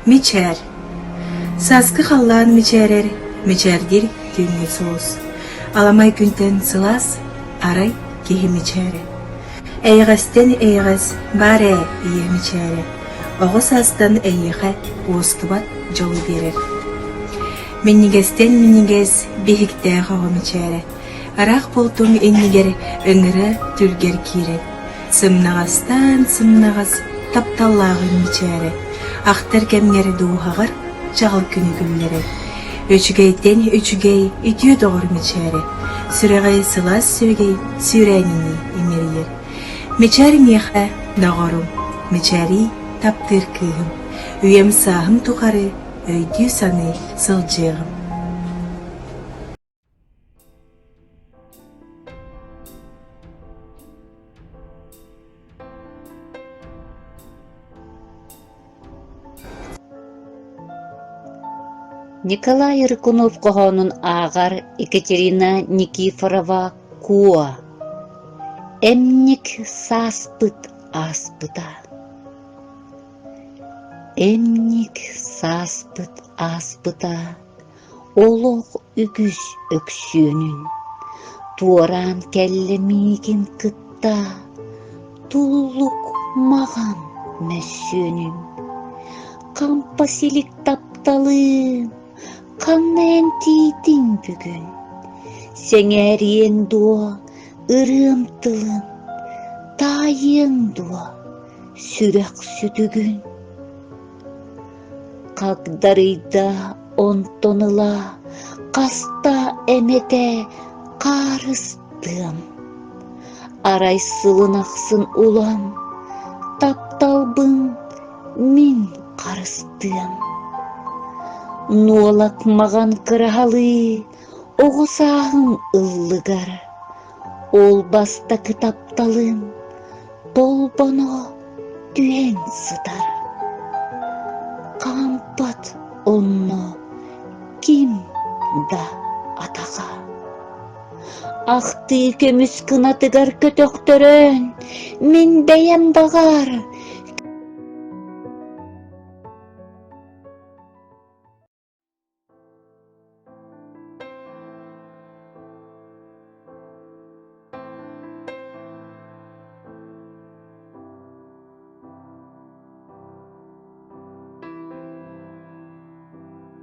Мичер. Саскы халлан мичерер, мичердир түйінге соус. Аламай күнтен сылас, арай кехи мичере. Эйғастен эйғас, баре ие мичере. Оғыс астан эйіға уыстыбат жолы берер. Меннигестен меннигес бихикте қоғы мичере. Арақ болтың эннигер өңірі түлгер кире. Сымнағастан сымнағас тапталлағы мичере. Ақтар кемгері дуғағыр жағыл күні күллері. Өчігейден өчігей үтіе доғыр мичере. Сүрегей сылас сөйгей сүрәнini емерер. Мичер меха доғырым, мичери таптыр күйім. Үйем сағым тұғары, өйді саны сылжығым. Николай Рыкунов қоғанын ағар Екатерина Никифорова Куа. Эмник саспыт аспыта. Эмник саспыт аспыта. Олық үгіз өксөнін. Туаран кәллемеген кытта. Туллық маған мәсөнін. Кампасилік тапталым. Қаннен тидің бүгін. Сеңерен дуа, ырым тылым. Тайын дуа, сүрек сүтігін. Қағдарыйда онтоныла, қаста әмете қарыстым. Арай сылын ақсын улам, тапталбын мен қарыстым. Нуалак маған кырағалы, оғысағын ыллыгар. Ол баста кітапталым, толбано түйен сыдар. Кампат онно ким да атаға. Ақты көміс кынатыгар көтөктөрөн, мен бәйем бағар.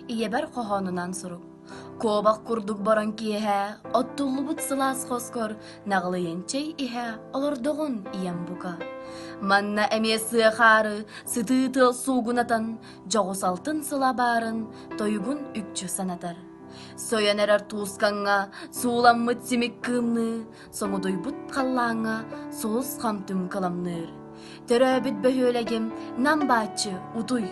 Иебер қоғанынан сұрып. Кобақ күрдік баран кейе, оттулы бұт сылас қоскор, нағылы енчей ihe, олырдығын ием бұқа. Манна әмесі қары, сыты тыл суғынатан, жоғыс алтын сыла барын, тойгун үкчі санатар. Соян әрір туысқанға, суыламмыт семек кымны, соңыдой бұт қаллаңа, соғыс қамтым каламныр. Төрөбіт бөхөлегім, намбачы, утуй,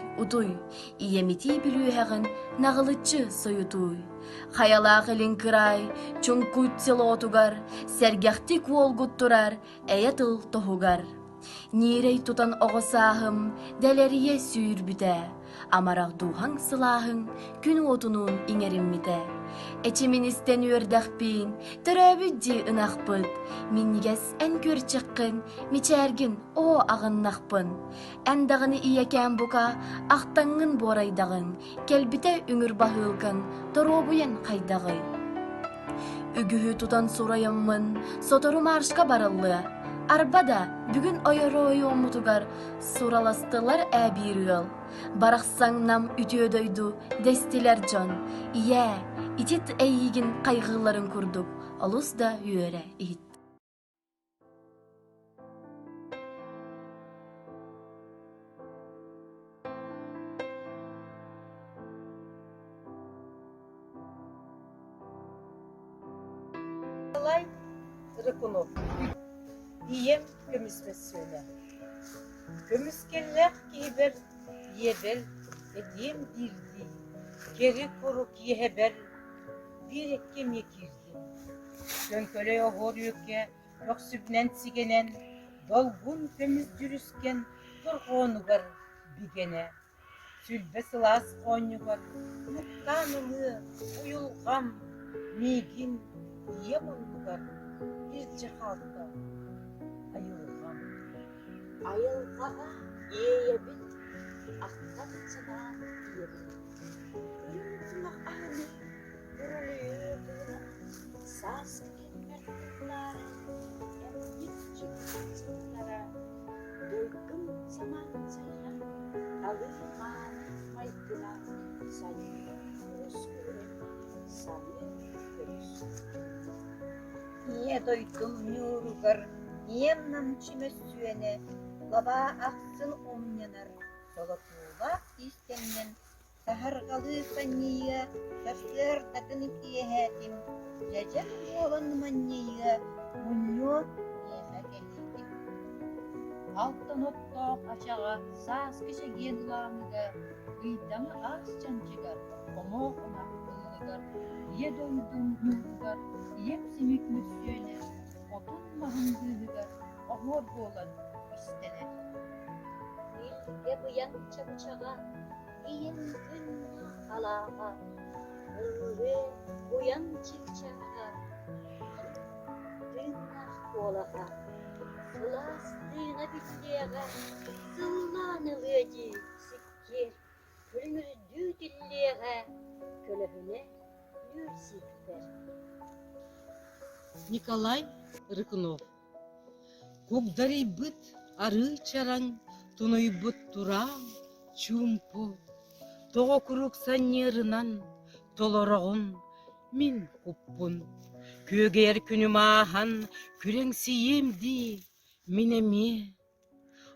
иемити білуғағын, нағылычы сойутуй. Хаялақ елін кырай, чүнкут селотугар, сәргяхтик олгут турар, әйетіл тоғугар. Нирей тутан оғысағым, дәлерие сүйір біте, амарақ дуғаң сылағың, күн отунун иңерімміте. Эчиминистен өрдәқпин, төрөбүдди ынақпыт, миннигес ән көрчіққын, мичәргін о ағыннақпын. Әндағыны иекән бұқа, ақтаңын борайдағын, кәлбіте үңір бағылғын, торобуян қайдағый. Үгіхі тутан сурайыммын, сотору маршқа барылы. Арбада бүгін ойырой омутугар, сураластылар әбиріл. Барақсаң нам үтөдөйду, дестилер жон. Ие, итит әйігін қайғыларын күрдік, олыс да үйері ит. Николай Рыкунов. Ием көміспес сөйлі. Көміскелләқ кейбір ебір, әдем дилді. Кері құрық ебір, bir ekке mekirdi. Dönköley oğur yükke, yoksübnen sigenen, dolgun kömüz cürüsken, turğonugar bigene. Sülbe sılas konyugar, muttanılı, uyulgam, migin, yemonlugar, bir cihalda ayılgam. Ayılgağa eyebit, Ақтан сынан ебін. Үрімтімақ ағыны, үрілі сас кеммерттілері, әмнік жексіздері, дөйкім саман сайран, алыр маны майдыра, сайын көріс көрі, саны көріс. Ие дойдум нюругар, ием намчиме сүйене, лаба ақсын омнянар, солотула истеннен, сахаргалы санния, шашлер татын киехетим, жажан болан манния, муньо ехе келетим. Алтын оттоқ ашаға, сас кешеген ламыға, ыйдамы ас чанчыгар, омоғына ылыгар, ие дойдум нюругар, ием семик мүсүйене, отун мағындылыгар, оғор болан истенер. Илге бұян чапчаға, иен күн қалаға, ылғыры бұян чапчаға, дыңақ болаға, сылас дыңа бітлеға, сылланы өді сіккер, күлмірді діллеға, көлігіне нүрсіктер. Николай Рыкунов. Когдарей быт ары чаран, туной быт турам, чумпу. Тоғы күрік санерынан, толорағын мен куппун. Көгер күні махан, күреңсиемді менеме.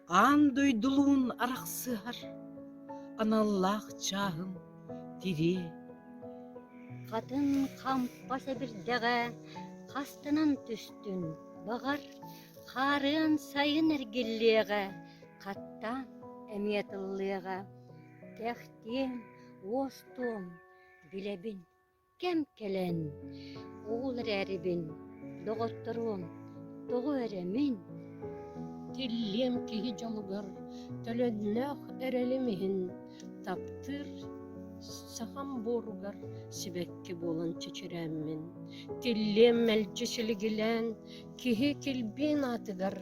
Ан дойдылуын арақсығар, аналлақ чағым тире. Қатын қампаса бірдіға, қастынан түстін бағар, қарын сайын әргеллеға, қаттан әметіллеға, тәқтен остуым білебін, кәм кәлін, оғылыр әрібін, доғыттыруым, доғы әремін. Тиллем киһи жолугар, төлөднөх эрелемиһин, таптыр сахам боругар, сибекки болан чечерэммин. Тиллем мэлчишилигилэн, киһи килбин атыгар,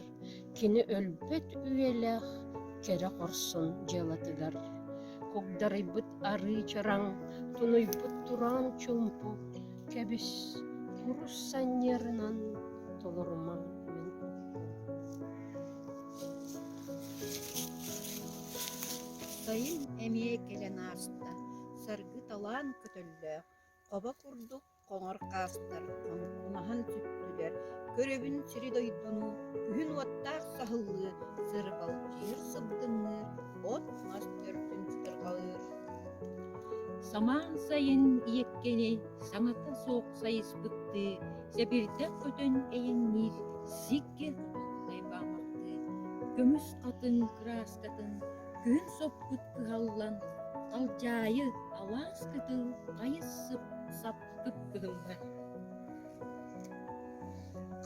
кини өлбөт үйелэх, кере хорсун желатыгар. Когдарайбыт ары чараң, тунуйбыт туран чумпу, кэбис курус саннерынан толоруман мен. Сайын әмие келен аста, саргы талан көтөллі, қоба құрдық қоңыр қастар, қонқунахан түттілер, көребін сірі дойдуну, күхін уаттақ сахылы, сырбал жер сыбдыңыр, от мастер түнстір қалыр. Саман сайын иеккені, саңата соқ сайыс бұтты, сәбірдәк көтін әйіннер, сикке құтықтай бағмақты, көміс қатын крастатын, күн соппыт кығаллан, қалжайы алас кытыл, қайысып, сапқып кығылға.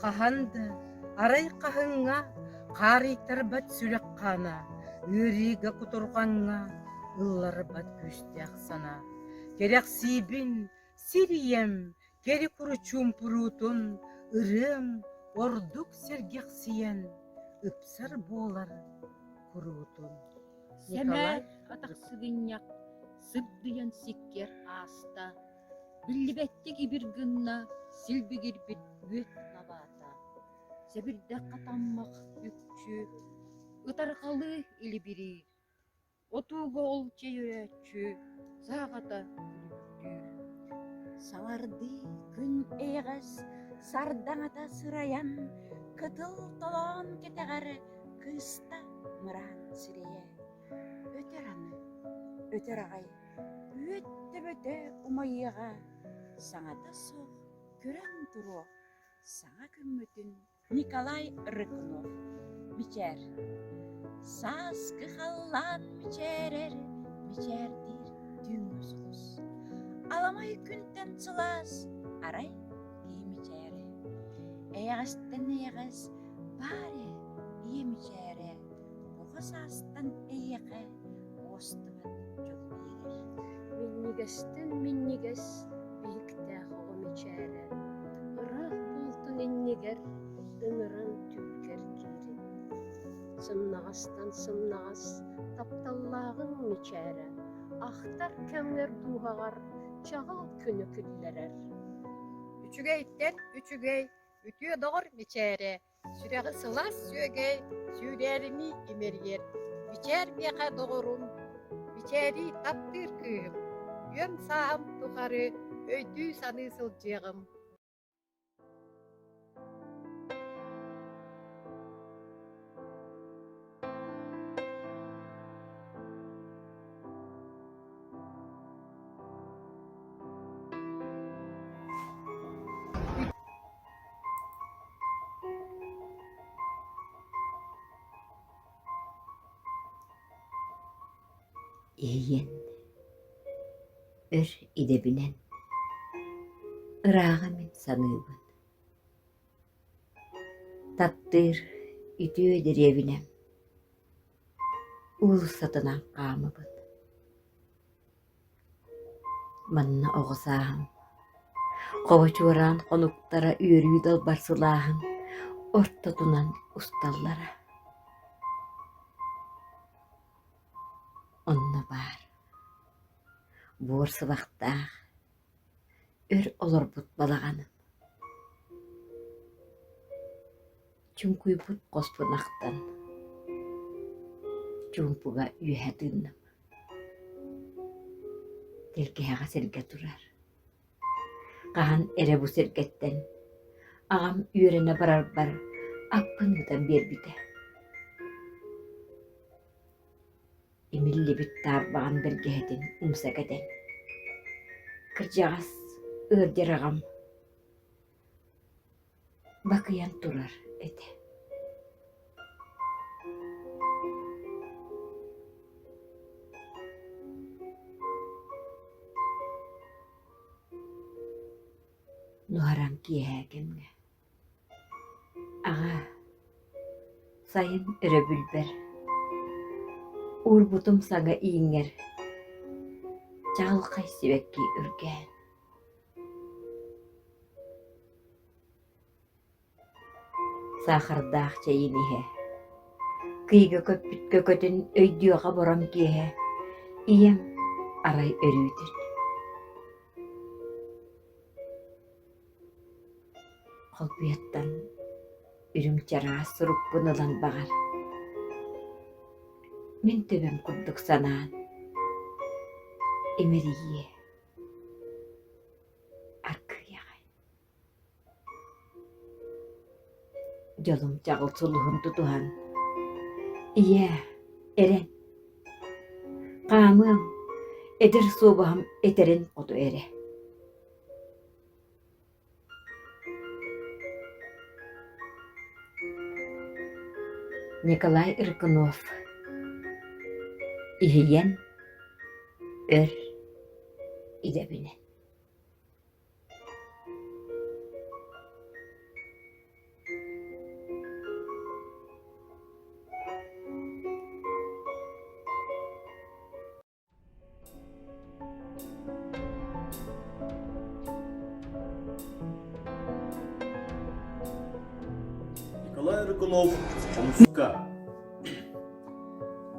Қаханды, арай қахыңа, қарийтар бат сүлек қана, үрігі құтырғанға, ыллары бат күсті ақсана. Керек сейбін, сирием, кері күрі чумпырутын, ырым, ордук сергек сиен, үпсір болар күрутын. Сәмәр атақсығынняқ, сыбдыян сиккер аста, білібәттегі бір гынна, сілбігір бір өт лабата. Сәбірді қатаммақ бүкчі, ұтарқалы илі бірі, отуғы ол чейөрәтчі, зағата үлікті. Саварды күн эйғас, сардаңата сыраян, кытыл толон кетегары, кыста мыран сирее. Өтер аны, өтер ағай, өтті-бөті умайыға, саңата соқ, көрен тұру, саңа күмметін Николай Рыкунов, мичер. Саскы халлан мичерер, мичердир дүңіз құс. Аламай күнтен сылас, арай емичере. Эйғастан эйғас, баре емичере. Бұғыс астан эйғе, остығын жол берер. Миннигес, биіктәқ оғымечәрі. Ырақ болтын иннигер, ыңыран түлкер кері. Сымнағастан сымнағас, тапталлағың мечәрі, ақтар кәңгер дұғағар, чағыл күні күллерер. Үчүгейттен үчүгей, үтүө доғыр мечәре, сүрәғы сылас сүйегей, сүйрәріми имергер. Мечәр меха доғырым, мечәри таптыр кыым, үйім сағым тұқары, өйдүү саны сылжығым. Ийен, өр идебинен, ырааға мен саныыбын. Таптыр үтүө деревинем, уул сатынан қамыбын. Манна оғысағым, қобачуаран қонуктара үйрүй далбарсылағым, ортотунан усталлара. Онна бар. Буор сыбақтақ, өр олорбут балағаным. Чүнкуйбут қоспынақтан, чүнпуға үйәтінім. Телкеға серге тұрар. Қаған әрі бұ сергеттен, ағам үйеріне барар бар, аппыныдан бербіді. Эмилли бит тарбаған бергеһетин умсакатен. Кыржағас ырдер ағам. Бакыян турар эте. Нуаран киэһэкемге. Аға, сайын өрө бүлбер. Урбутум саңа иңер, чағылқай себекки үрген. Сахардақ чайынихе, кыйга көппіт көкөтін өйдіоға боран киэхе, ием арай өрүйдін. Қолбuyаттан үрім чаraa суруппунылан бағар. Мен төбем курдук санаан, эмерие, аркыягай. Жолум чагыл сулуһун тутухан. Ие, эрен. Камым, эдер суубахам этерин оту эре. Николай Иркунов. Ийен өр идебинен. Николай Рыкунов, Комсука.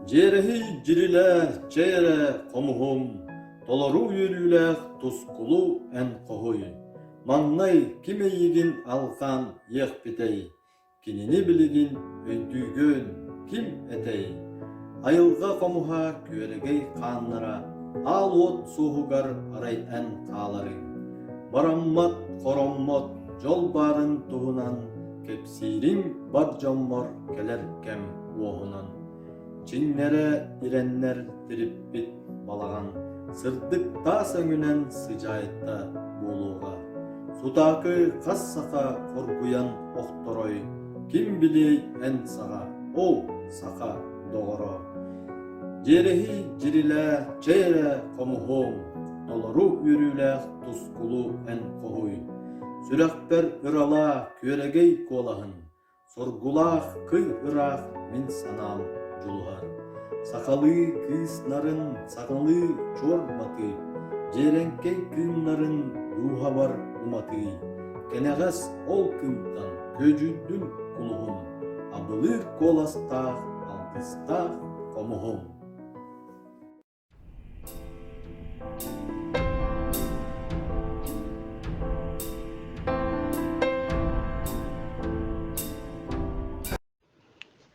Жерехи жириле, чейре, комухум, толору юрюле, тускулу эн кохуй. Маңнай кимейгин алқан ех битей, кинини билигин өйдүйгөн ким этей. Айылға комуха күерегей қаннара, ал от суғугар арай эн қаларың. Бараммат, короммот, жол барын туғынан, кепсирин бар жоммор келер кем уоғынан. Чиннере иреннер тириппит балаган, сырдык та сөңүнен сыжайытта болуға. Сутакы қассақа коргуян окторой, ким билей эн саға, о сақа доғоро. Жерехи жириле, чейре комухум, толору үрүле тускулу эн кохуй. Сүрәкпер ырала күерегей колахын, соргулах кый ырах мин санам жулгар. Сакалы кыснарын сакалы чорбаты, жеренкей кыйнарын руха бар уматы. Кенегес ол кымтан көжүдүн кулугун, абылыр коластах кыста комуһум.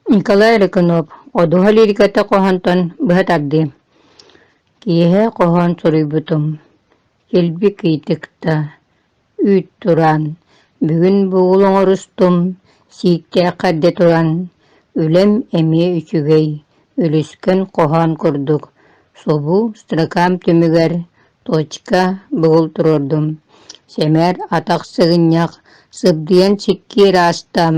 Николай Рыкунов, одуха лириката кохантон быһатарди. Киэһэ коһон суруйбутум. Келби кыйтыкта, үйт туран. Бүгүн бугулоҥорустум, сииктээ кадде туран. Үлем эмиэ үчүгэй, үлүскөн коһон курдук. Собу строкам түмүгэр, точка бугул турордум. Семер атах сыгынньах, сыбдыйан сиккиэр аастам.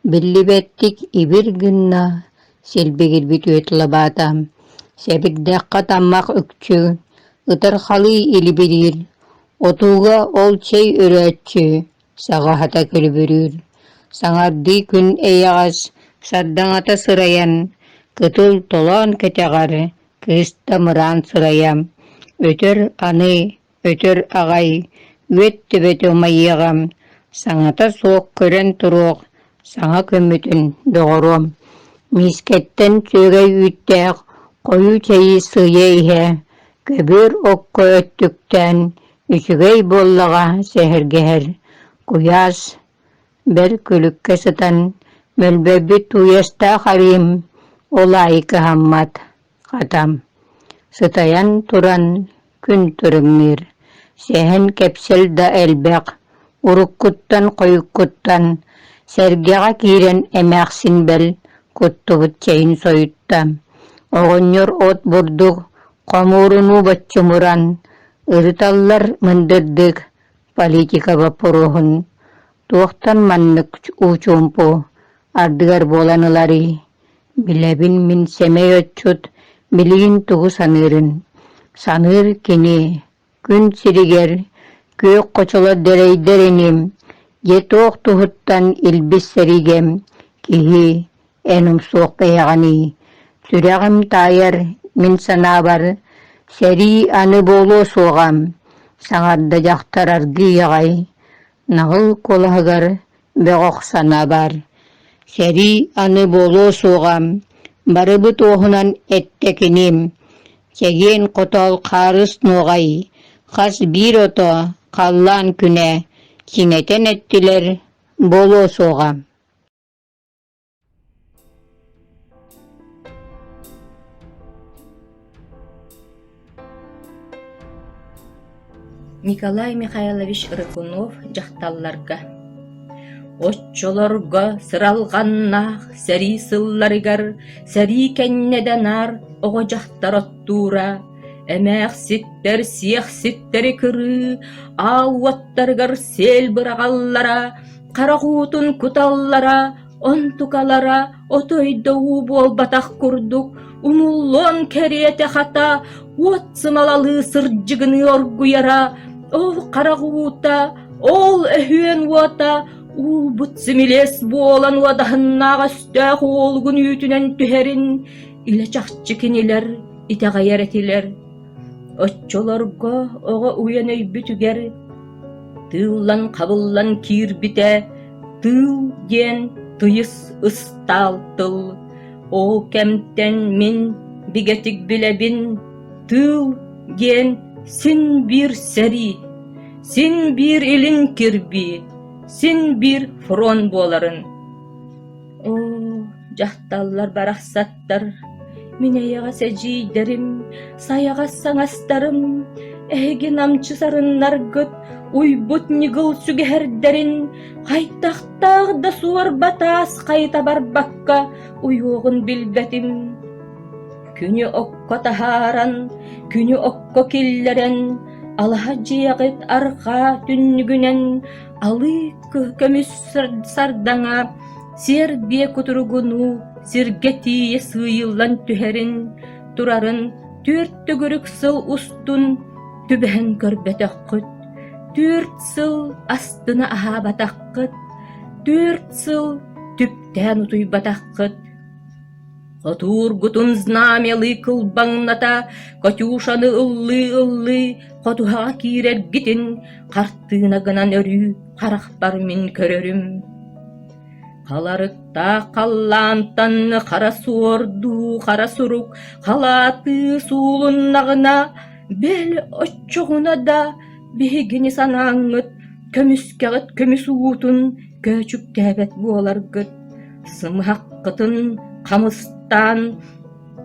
Биллибеттик ибир гынна, селбегирбит үөт лабаатам. Себирдэхха таммах үкчү, ытар халый илибирир. Отууга ол чей өрөөччү, саҕаһата көлүбүрүр. Саҥардыы күн эйэҕас, сардаҥата сырайан, кытыл толоон кэтэҕэр, кыыста мыраан сыраям. Өтөр аны, өтөр аҕай, үөт төбөтө умайыаҕам. Саҥата суох көрөн туруох, саҥа көмүтүн доҕором. Мискеттен сүөгэй үүттээх, койуу чэйи сыйа иһэ, көбүр окко өттүктэн, үчүгэй буоллаҕа сэһэргэһэр. Куяас бэр күлүккэ сытан, мөлбөбүт туйастаах арыым, ол айыкы хаммат, хатам. Сытаян туран күн туруммир, сэһэн кэпсэл да элбэх, уруккуттан койуккуттан, сэргэҕэ киирэн эмээхсинбэл, куттубут чэйин союттам. Оҕонньор от бурдук, хомуурунуу баччумуран, ырыталлар мындырдык, политика баппорухун. Туохтан маннык уучуумпу, ардыгар буоланылары. Билэбин мин сэмэй өччут, билигин тугу саныырын. Саныыр кини, күн сиригер, көөк кочоло дэрэйдэриним, же туох туһуттан илбис сэригем, киһи энум суох бэйэҕани. Сүрэҕим таайар мин санаабар, сэрии аны буолуо суоҕам, саҥарда дьахтар аргыйаҕай, наҕыл куолаһыгар бөҕөх санаабар. Сэрии аны буолуо суоҕам, барыбыт уоһунан эттэкиним, чэгиэн хотоол хаарыс нуоҕай, хас биир ото халлаан күнэ, сиңэтэн эттилэр, буолуо суоҕам. Николай Михайлович Рыкунов жахталларга. Оччолорго сыралганнах, сәри сылларыгар, сәри кәннеданар, оҕо жахтар оттуура, эмээх ситтер сиэх ситтери кырыы, аауаттарыгар сел быраҕаллара, карахуутун куталлара, онтукалара, отойдоуу буолбатах курдук, умуллон кэриэте хата, уот сымалалыы сырдьыгыны оргуяра, ол карахуута, ол өһүөн уота, улбут симилес буолан уадаһыннаах өстөөх уолгун үүтүнэн түһэрин, илэ чахчы кинилэр, итэҕэйэр этилэр. Оччолорго оҕо уйан өйбүтүгэр, тыыллан хабыллан киирбитэ, тыыл диэн тыйыс ыстаалтыл. О кэмтэн мин бигэтик билэбин, тыыл диэн син бир сэри, син бир илин кирби, син бир фрон буоларын. О, жахталлар барахсаттар, минэйэҕэ сэдьиидэрим, сайаҕа саҥастарым, эһиги намчы сарыннаргыт, уйбут нигыл сүгэһэрдэрин, хайтахтаах да суарбатаас хайта барбакка уйуоҕун билбэтим. Күнү окко таһааран, күнү окко киллэрэн, алаһа дьиэҕит арҕаа түннүгүнэн, алыы көмүс сардаҥа, сиэр бие кутуругуну, сиргэ тиийэ сыйыллан түһэрин, турарын түөрт түгүрүк сыл устун түбэһэн көрбөтөххүт, түөрт сыл астына аһаабатаххыт, түөрт сыл түптээн утуйбатаххыт. Хотуургутун знамелый кылбаңната, Катюшаны ыллый, хотуһаҕа киирэргитин, хартыына гынан өрүү харахпар мин көрөрүм. Халарыкта қаллантан қара суорду, қара сурук, халаты суулуннағына, бел отчоғуна да бігіні санаңыт, көміскәғыт көміс уутун, көчүк кәбет буоларгыт. Сымхаққытын қамыстан,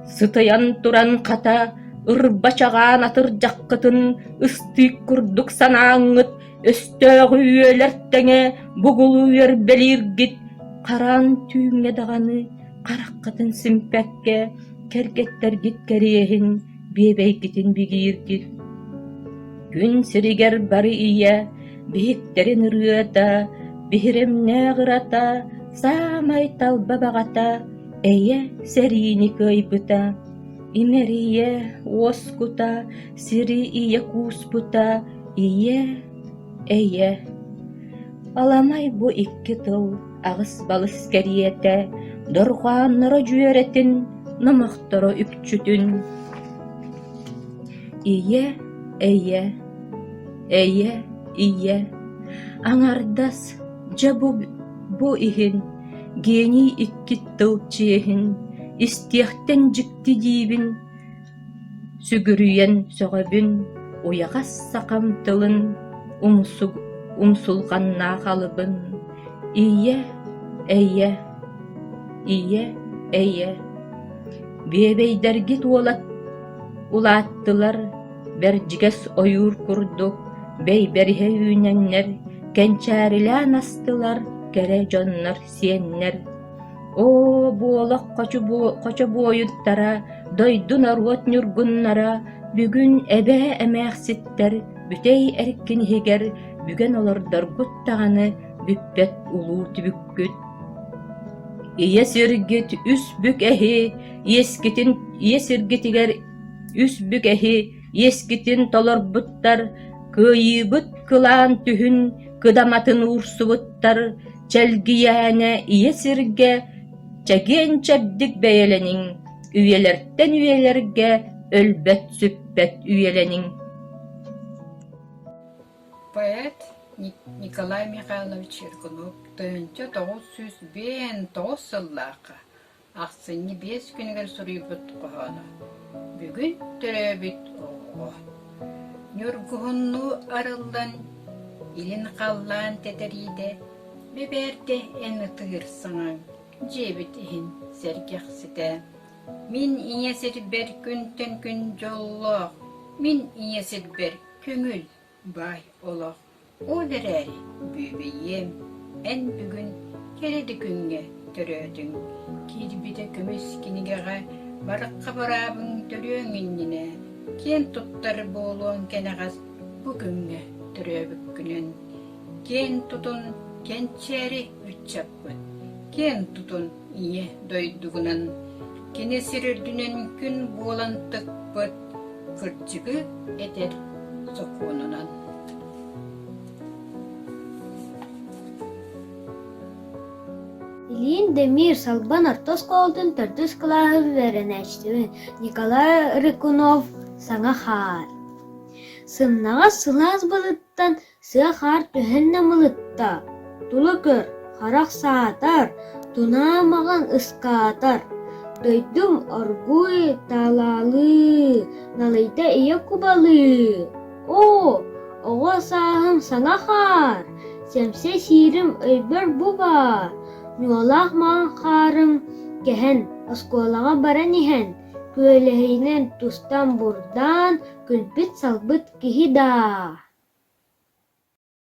сытыян туран қата, ырбачаған атыр жаққытын, ыстық күрдік санаңыт, өстөғы үйелерттеңе, бұғылу белиргит, қаран түйіңе дағаны, қараққытын сімпәкке, кәргеттер гит кәрейхін, бебейгітін бігиргит. Күн сірігер бары ие, бейіктерін ұрыата, бігіремне ғырата, самай талба бағата, әйе сәріні көйбіта. Имерие оскута, сири ие куспута, ие, әйе. Аламай бу икки тыл, ағыс балыс кәриете, дорғаннары жүйеретін, намақтары үкчүтін. Ие, әйе, әйе, ие. Аңардас, жа бу ихин, гени икки тыл чиехин, истияқтен жікті дейбін, сүгірүйен сөғөбін, уяғас сақам тылын, умсулғанна қалыбын. Ие, әйе, ие, әйе. Бебейдергі улаттылар, бәржігес ойур күрдік, бей бәрхе үйненнер, кәнчәрілән астылар, кәрі жоннар сиеннер. О, буолақ қочы бойыттара, дойдун аруат нүргуннара, бүгін әбә әмәқсіттер, бүтей әріккен хегер, бүгін олардар құттағаны, бүппет улу түбіккіт. Ие сіргет үс бүк әхі, ие сіргетігер үс бүк әхі, ескітін толар бұттар, көйі бұт кылан түхін, кыдаматын урсубуттар, чәлгияне ие сірге, чәген чәбдік бәйеленің, үйелерттен үйелерге өлбәт сүпбәт үйеленің. Поэт Николай Михайлович Черкунов 1909 сыллақа ақсыны 5 күнігер сұрайбыт қоғаны. Бүгін түрәбіт оғы. Нүргүхінну арылдан, илін қаллан тәтәрейді, беберде әні тұғырсыңан, жебіт ехін сәргеқсіді. Мин иесір бір күнтен күн жоллақ, мин иесір бір көңіл бай олақ. Ол әрі бүйбейем, ән бүгін кереді күнге түрөдің. Кербіді көміс кенігеға барыққа барабың түрөңініне, кен тұттар болуын кенағаз бүгінге түрөбік күнін. Кен тұтын кенчәрі үтчаппыд, кен тұтын ие дойдығынан, кенесірірдінен күн болантық бұд, күртжігі етер соқуынынан. Илин Демир Салбан Артос колдун төрдүс кылаһы веренечтү Николай Рыкунов саңа хар. Сымнага сылас былыттан сыа хар түһенне мылытта. Тулы көр, харак саатар, тунамаган ыскаатар. Дойдум оргуй талалы, налайта ие кубалы. О, ого саахым саңа хар, семсе сирим өйбөр буба. Нюалах ман харым кehen осколаға баран ихен, көйлehinen тустан бурдан күлбит салбыт кихида.